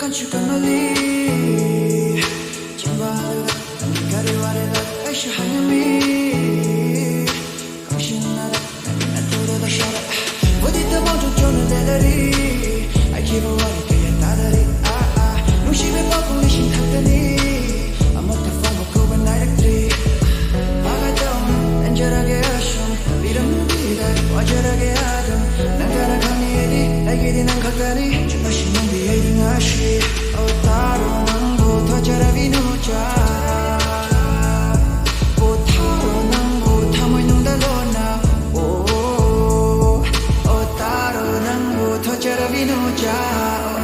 건축한 멀리 진바르다 가리와르다 아이쇼 하냐미 당신은 나라 난 돌아다 셔라 어디다 먼저 쫓는 대다리 I keep a running 그의 따다리 무심해 뻗고 신 탔더니 I'm not the fun but go when I like three 화가던 안절하게 하숑 이런 비다 와절하게 하던 난 가라가니 에디 날개디 난 걷다니 좀 마시는 뒤에 딩하시 따로 난부터 자라비 누자 따로 난부터 농달로나 따로 난부터 자라비 누자